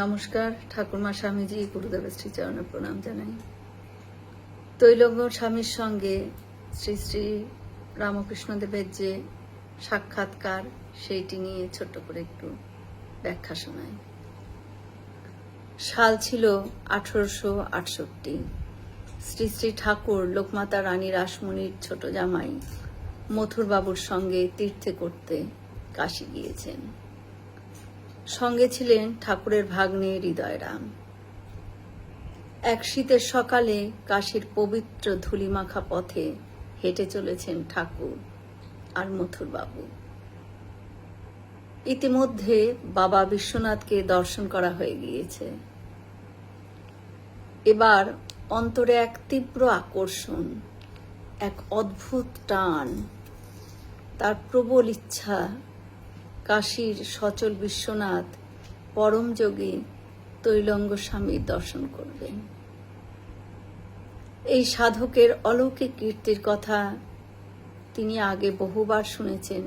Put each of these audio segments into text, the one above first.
নমস্কার। ঠাকুরমা স্বামীজি গুরুদেবের শ্রীচরণে প্রণাম জানাই। তৈলঙ্গ স্বামীর সঙ্গে শ্রী শ্রী রামকৃষ্ণদেবের যে সাক্ষাৎকার, সেইটি নিয়ে ছোট্ট করে একটু ব্যাখ্যা শোনাই। সাল ছিল 1868। শ্রী শ্রী ঠাকুর লোকমাতা রানী রাসমণির ছোট জামাই মথুরবাবুর সঙ্গে তীর্থে করতে কাশী গিয়েছেন। সঙ্গে ছিলেন ঠাকুরের ভাগ্নে হৃদয়রাম। এক শীতের সকালে কাশীর পবিত্র ধূলিমাখা পথে হেঁটে চলেছেন ঠাকুর আর মথুরবাবু। ইতিমধ্যে বাবা বিশ্বনাথকে দর্শন করা হয়ে গিয়েছে। এবার অন্তরে এক তীব্র আকর্ষণ, এক অদ্ভুত টান, তার প্রবল ইচ্ছা কাশীর সচল বিশ্বনাথ পরম যোগী তৈলঙ্গ স্বামীর দর্শন করবেন। এই সাধকের অলৌকিক কীর্তির কথা তিনি আগে বহুবার শুনেছেন,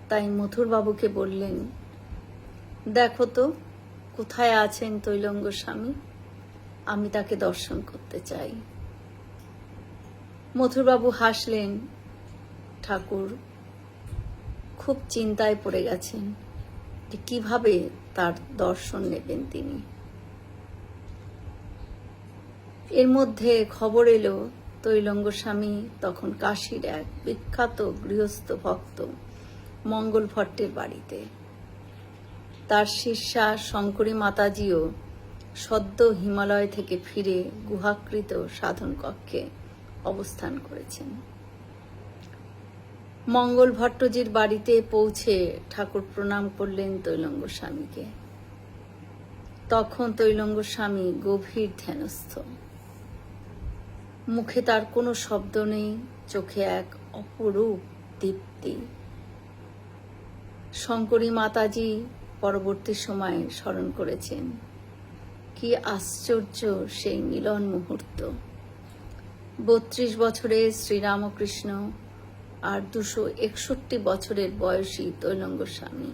তাই মথুরবাবুকে বললেন, দেখো তো কোথায় আছেন তৈলঙ্গ স্বামী, আমি তাকে দর্শন করতে চাই। মথুরবাবু হাসলেন। ঠাকুর খুব চিন্তায় পড়ে গেছেন যে কিভাবে তার দর্শন নেবেন তিনি। এর মধ্যে খবর এলো তৈলঙ্গ স্বামী তখন কাশীর এক বিখ্যাত গৃহস্থ ভক্ত মঙ্গল ভট্টের বাড়িতে। তার শিষ্যা শঙ্করী মাতাজিও সদ্য হিমালয় থেকে ফিরে গুহাকৃত সাধন কক্ষে অবস্থান করেছেন। মঙ্গল ভট্টজির বাড়িতে পৌঁছে ঠাকুর প্রণাম করলেন তৈলঙ্গ স্বামীকে। তখন তৈলঙ্গ স্বামী গভীর ধ্যানস্থ। মুখে তার কোনো শব্দ নেই, চোখে এক অপরূপ দীপ্তি। শঙ্করী মাতাজি পরবর্তী সময়ে স্মরণ করেছেন, কি আশ্চর্য সেই মিলন মুহূর্ত। 32 বছরের শ্রীরামকৃষ্ণ আর 261 বছরের বয়সী তৈলঙ্গ স্বামী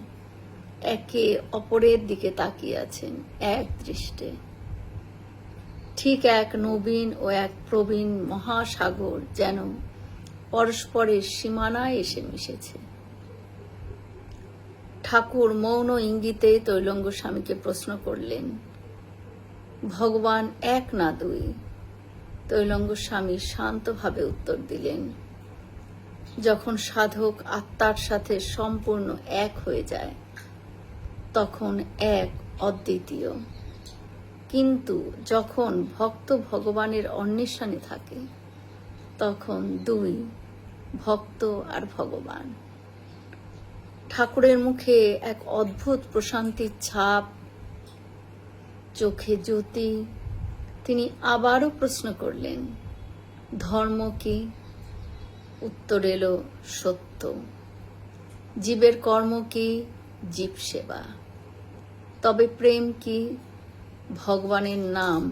একে অপরের দিকে তাকিয়ে আছেন এক দৃষ্টে। ঠিক এক নবীন ও এক প্রবীণ মহাসাগর যেন পরস্পরের সীমানায় এসে মিশেছে। ঠাকুর মৌন ইঙ্গিতে তৈলঙ্গ স্বামীকে প্রশ্ন করলেন, ভগবান এক না দুই? তৈলঙ্গ স্বামী শান্তভাবে উত্তর দিলেন, যখন সাধক আত্মার সাথে সম্পূর্ণ এক হয়ে যায় তখন এক অদ্বিতীয়, কিন্তু যখন ভক্ত ভগবানের অন্বেষণে থাকে তখন দুই, ভক্ত আর ভগবান। ঠাকুরের মুখে এক অদ্ভুত প্রশান্তির ছাপ, চোখে জ্যোতি। তিনি আবারও প্রশ্ন করলেন, ধর্ম কি? উত্তর এলো, সত্য। জীবের কর্ম কি? জীব সেবা। তবে প্রেম কি? ভগবানের নাম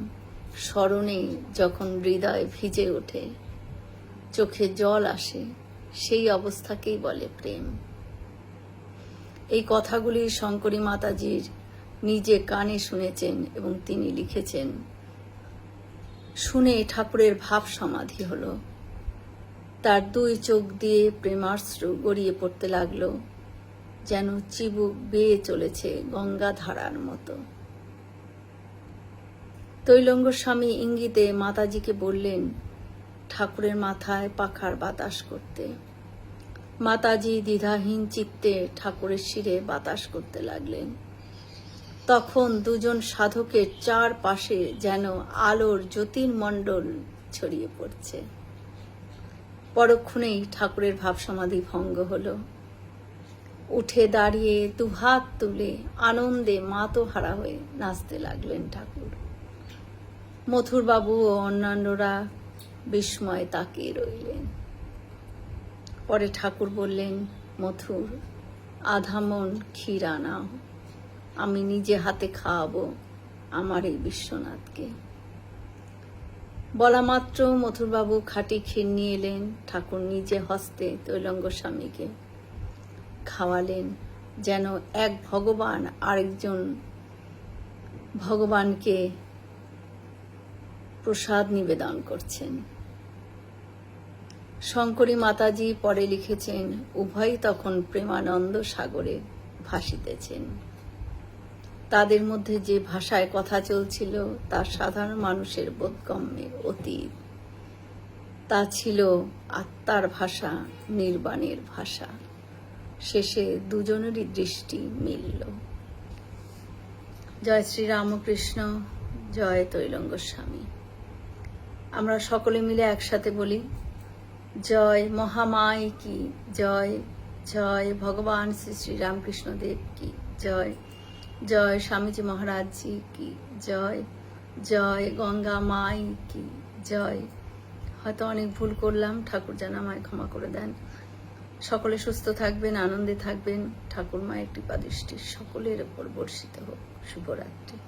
স্মরণে যখন হৃদয় ভিজে ওঠে, চোখে জল আসে, সেই অবস্থাকেই বলে প্রেম। এই কথাগুলি শঙ্করী মাতাজির নিজে কানে শুনেছেন এবং তিনি লিখেছেন। শুনে ঠাকুরের ভাব সমাধি হলো। তার দুই চোখ দিয়ে প্রেমাশ্রু গড়িয়ে পড়তে লাগলো, যেন চিবুক বেয়ে চলেছে গঙ্গা ধারার মতো। তৈলঙ্গ স্বামী ইঙ্গিতে মাতাজিকে বললেন ঠাকুরের মাথায় পাখার বাতাস করতে। মাতাজি দ্বিধাহীন চিত্তে ঠাকুরের শিরে বাতাস করতে লাগলেন। তখন দুজন সাধকের চারপাশে যেন আলোর জ্যোতির্মণ্ডল ছড়িয়ে পড়ছে। পরক্ষণেই ঠাকুরের ভাব সমাধি ভঙ্গ হলো। উঠে দাঁড়িয়ে দুহাত তুলে আনন্দে মাতোহারা হয়ে নাচতে লাগলেন ঠাকুর। মথুরবাবু ও অন্যান্যরা বিস্ময়ে তাকিয়ে রইলেন। পরে ঠাকুর বললেন, মথুর, আধা মন ক্ষীর আনাও, আমি নিজে হাতে খাওয়াবো আমার এই বিশ্বনাথকে। বলা মাত্র মথুরবাবু খাঁটি ক্ষীর নিয়ে এলেন। ঠাকুর নিজে হস্তে তৈলঙ্গ স্বামীকে খাওয়ালেন, যেন এক ভগবান আরেকজন ভগবানকে প্রসাদ নিবেদন করছেন। শঙ্করী মাতাজি পরে লিখেছেন, উভয়ই তখন প্রেমানন্দ সাগরে ভাসিতেছেন। তাদের মধ্যে যে ভাষায় কথা চলছিল তা সাধারণ মানুষের বোধগম্যের অতীত। তা ছিল আত্মার ভাষা, নির্বাণের ভাষা। শেষে দুজনেরই দৃষ্টি মিলল। জয় শ্রী রামকৃষ্ণ, জয় তৈলঙ্গ স্বামী। আমরা সকলে মিলে একসাথে বলি, জয় মহামায় কি জয়, জয় ভগবান শ্রী শ্রী রামকৃষ্ণ দেব কি জয়, জয় স্বামীজি মহারাজ জি কি জয়, জয় গঙ্গা মাই কি জয়। হয়তো অনেক ভুল করলাম, ঠাকুর যেন আমায় ক্ষমা করে দেন। সকলে সুস্থ থাকবেন, আনন্দে থাকবেন। ঠাকুর মায়ের কৃপা দৃষ্টি সকলের ওপর বর্ষিত হোক। শুভরাত্রি।